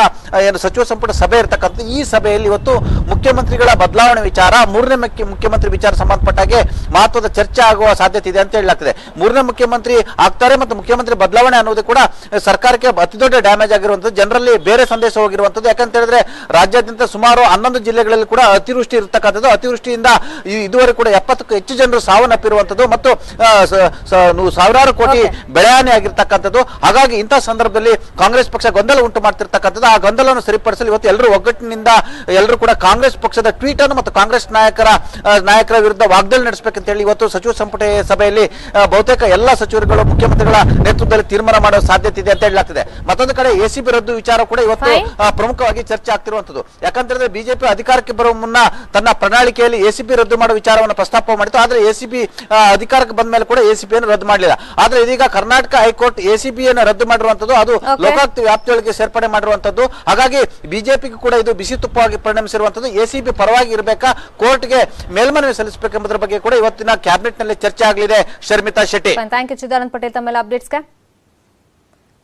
ಏನು ಸಚಿವ ಸಂಪುಟ ಸಭೆ ಇರತಕ್ಕಂಥ ಈ ಸಭೆಯಲ್ಲಿ ಇವತ್ತು ಮುಖ್ಯಮಂತ್ರಿಗಳ ಬದಲಾವಣೆ ವಿಚಾರ, 3ನೇ ಮುಖ್ಯಮಂತ್ರಿ ವಿಚಾರ ಸಂಬಂಧಪಟ್ಟಾಗೆ ಮಹತ್ವದ ಚರ್ಚೆ ಆಗುವ ಸಾಧ್ಯತೆ ಇದೆ ಅಂತ ಹೇಳಲಾಗ್ತದೆ. 3ನೇ ಮುಖ್ಯಮಂತ್ರಿ ಆಗ್ತಾರೆ ಮತ್ತು ಮುಖ್ಯಮಂತ್ರಿ ಬದಲಾವಣೆ ಅನ್ನೋದು ಕೂಡ ಸರ್ಕಾರಕ್ಕೆ ಅತಿ ದೊಡ್ಡ ಡ್ಯಾಮೇಜ್ ಆಗಿರುವಂತದ್ದು, ಜನರಲ್ಲಿ ಬೇರೆ ಸಂದೇಶ ಹೋಗಿರುವಂತದ್ದು. ಯಾಕಂತ ಹೇಳಿದ್ರೆ ರಾಜ್ಯಾದ್ಯಂತ ಸುಮಾರು 11 ಜಿಲ್ಲೆಗಳಲ್ಲಿ ಕೂಡ ಅತಿವೃಷ್ಟಿ ಇರತಕ್ಕಂಥದ್ದು. ಅತಿವೃಷ್ಟಿಯಿಂದ ಇದುವರೆಗೂ ಕೂಡ 70ಕ್ಕೂ ಹೆಚ್ಚು ಜನರು ಸಾವನ್ನಪ್ಪಿರುವಂತದ್ದು ಮತ್ತು ಸಾವಿರಾರು ಕೋಟಿ ಬೆಳೆಹಾನಿ ಆಗಿರ್ತಕ್ಕಂಥದ್ದು. ಹಾಗಾಗಿ ಇಂತಹ ಸಂದರ್ಭದಲ್ಲಿ ಕಾಂಗ್ರೆಸ್ ಪಕ್ಷ ಗೊಂದಲ ಉಂಟು ಮಾಡ್ತಿರ್ತಕ್ಕಂಥದ್ದು. ಆ ಗೊಂದಲವನ್ನು ಸರಿಪಡಿಸಲು ಇವತ್ತು ಎಲ್ಲರೂ ಒಗ್ಗಟ್ಟಿನಿಂದ ಎಲ್ಲರೂ ಕೂಡ ಕಾಂಗ್ರೆಸ್ ಪಕ್ಷದ ಟ್ವೀಟ್ ಅನ್ನು ಮತ್ತು ಕಾಂಗ್ರೆಸ್ ನಾಯಕರ ವಿರುದ್ಧ ವಾಗ್ದಾಳಿ ನಡೆಸಬೇಕಂತ ಹೇಳಿ ಇವತ್ತು ಸಚಿವ ಸಂಪುಟ ಸಭೆಯಲ್ಲಿ ಬಹುತೇಕ ಎಲ್ಲ ಸಚಿವರುಗಳು ಮುಖ್ಯಮಂತ್ರಿಗಳ ನೇತೃತ್ವದಲ್ಲಿ ತೀರ್ಮಾನ ಮಾಡುವ ಸಾಧ್ಯತೆ ಇದೆ ಅಂತ ಹೇಳಲಾಗ್ತದೆ. ಮತ್ತೊಂದು ಕಡೆ ಎಸಿಬಿ ರದ್ದು ವಿಚಾರ ಕೂಡ ಇವತ್ತು ಪ್ರಮುಖವಾಗಿ ಚರ್ಚೆ ಆಗ್ತಿರುವಂತದ್ದು. ಯಾಕಂತ ಹೇಳಿದ್ರೆ ಬಿಜೆಪಿ ಅಧಿಕಾರಕ್ಕೆ ಬರುವ ಮುನ್ನ ತನ್ನ ಪ್ರಣಾಳಿಕೆಯಲ್ಲಿ ಎಸಿಬಿ ರದ್ದು ಮಾಡುವ ವಿಚಾರವನ್ನು ಪ್ರಸ್ತಾಪ ಮಾಡಿತ್ತು. ಆದ್ರೆ ಎಸಿಬಿ ಅಧಿಕಾರಕ್ಕೆ ಬಂದ ಮೇಲೆ ಕೂಡ ಎಸಿಬಿಯನ್ನು ರದ್ದು ಮಾಡಲಿಲ್ಲ. ಆದ್ರೆ ಇದೀಗ ಕರ್ನಾಟಕ ಹೈಕೋರ್ಟ್ ಎಸಿಬಿಯನ್ನು ರದ್ದು ಮಾಡಿರುವಂತದ್ದು, ಅದು ಲೋಕಾಯುಕ್ತ ವ್ಯಾಪ್ತಿಯೊಳಗೆ ಸೇರ್ಪಡೆ ಮಾಡಿರುವಂತದ್ದು. ಹಾಗಾಗಿ ಬಿಜೆಪಿಗೂ ಕೂಡ ಇದು ಬಿಸಿ ತುಪ್ಪವಾಗಿ ಪರಿಣಮಿಸಿರುವಂತದ್ದು. ಎಸಿಬಿ ಪರವಾಗಿ ಇರಬೇಕಾ, ಕೋರ್ಟ್ಗೆ ಮೇಲ್ಮನವಿ ಸಲ್ಲಿಸಬೇಕೆಂಬುದರ ಬಗ್ಗೆ ಕೂಡ ಇವತ್ತಿನ ಕ್ಯಾಬಿನೆಟ್ ನಲ್ಲಿ ಚರ್ಚೆ ಆಗಲಿದೆ. ಶರ್ಮಿತಾ ಶೆಟ್ಟಿ. ಥ್ಯಾಂಕ್ ಯು ಚಿದಾನಂದ್ ಪಟೇಲ್ ತಮ್ಮೆಲ್ಲ ಅಪ್ಡೇಟ್ಸ್ಗೆ.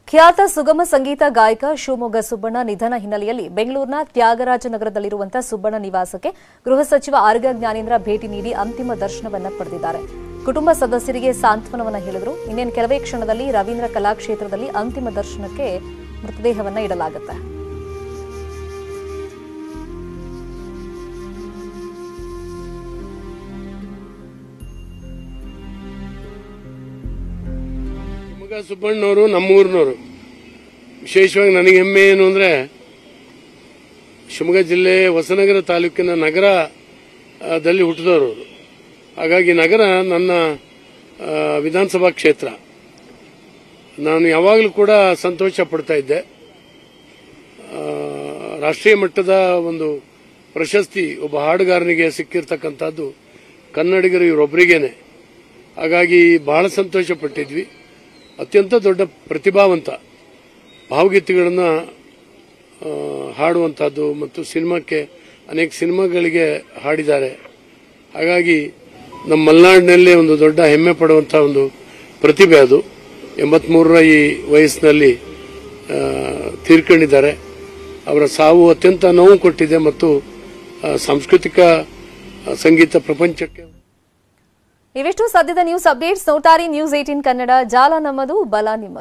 ಖ್ಯಾತ ಸುಗಮ ಸಂಗೀತ ಗಾಯಕ ಶಿವಮೊಗ್ಗ ಸುಬ್ಬಣ್ಣ ನಿಧನ ಹಿನ್ನೆಲೆಯಲ್ಲಿ ಬೆಂಗಳೂರಿನ ತ್ಯಾಗರಾಜನಗರದಲ್ಲಿರುವಂತಹ ಸುಬ್ಬಣ್ಣ ನಿವಾಸಕ್ಕೆ ಗೃಹ ಸಚಿವ ಆರ್ಗ ಜ್ಞಾನೇಂದ್ರ ಭೇಟಿ ನೀಡಿ ಅಂತಿಮ ದರ್ಶನವನ್ನ ಪಡೆದಿದ್ದಾರೆ. ಕುಟುಂಬ ಸದಸ್ಯರಿಗೆ ಸಾಂತ್ವನವನ್ನ ಹೇಳಿದರು. ಇನ್ನೇನು ಕೆಲವೇ ಕ್ಷಣದಲ್ಲಿ ರವೀಂದ್ರ ಕಲಾಕ್ಷೇತ್ರದಲ್ಲಿ ಅಂತಿಮ ದರ್ಶನಕ್ಕೆ ಮೃತದೇಹವನ್ನ ಇಡಲಾಗುತ್ತೆ. ಸುಬ್ಬಣ್ಣವರು ನಮ್ಮೂರಿನವರು. ವಿಶೇಷವಾಗಿ ನನಗೆ ಹೆಮ್ಮೆ ಏನು ಅಂದರೆ ಶಿವಮೊಗ್ಗ ಜಿಲ್ಲೆ ಹೊಸನಗರ ತಾಲೂಕಿನ ನಗರದಲ್ಲಿ ಹುಟ್ಟಿದವರು. ಹಾಗಾಗಿ ನಗರ ನನ್ನ ವಿಧಾನಸಭಾ ಕ್ಷೇತ್ರ. ನಾನು ಯಾವಾಗಲೂ ಕೂಡ ಸಂತೋಷ ಪಡ್ತಾ ಇದ್ದೆ. ರಾಷ್ಟ್ರೀಯ ಮಟ್ಟದ ಒಂದು ಪ್ರಶಸ್ತಿ ಒಬ್ಬ ಹಾಡುಗಾರನಿಗೆ ಸಿಕ್ಕಿರ್ತಕ್ಕಂಥದ್ದು ಕನ್ನಡಿಗರು ಇವರೊಬ್ಬರಿಗೇನೆ. ಹಾಗಾಗಿ ಬಹಳ ಸಂತೋಷ ಪಟ್ಟಿದ್ವಿ. ಅತ್ಯಂತ ದೊಡ್ಡ ಪ್ರತಿಭಾವಂತ ಭಾವಗೀತೆಗಳನ್ನು ಹಾಡುವಂಥದ್ದು ಮತ್ತು ಸಿನಿಮಾಕ್ಕೆ ಅನೇಕ ಸಿನಿಮಾಗಳಿಗೆ ಹಾಡಿದ್ದಾರೆ. ಹಾಗಾಗಿ ನಮ್ಮ ಮಲೆನಾಡಿನಲ್ಲೇ ಒಂದು ದೊಡ್ಡ ಹೆಮ್ಮೆ ಪಡುವಂಥ ಒಂದು ಪ್ರತಿಭೆ ಅದು. 83ರ ಈ ವಯಸ್ಸಿನಲ್ಲಿ ತೀರ್ಕೊಂಡಿದ್ದಾರೆ. ಅವರ ಸಾವು ಅತ್ಯಂತ ನೋವು ಕೊಟ್ಟಿದೆ ಮತ್ತು ಸಾಂಸ್ಕೃತಿಕ ಸಂಗೀತ ಪ್ರಪಂಚಕ್ಕೆ. ಇವೆಷ್ಟು ಸದ್ಯದ ನ್ಯೂಸ್ ಅಪ್ಡೇಟ್ಸ್. ನೋಡ್ತಾರೆ ನ್ಯೂಸ್ 18 ಕನ್ನಡ. ಜಾಲ ನಮ್ಮದು, ಬಲ ನಿಮ್ಮದು.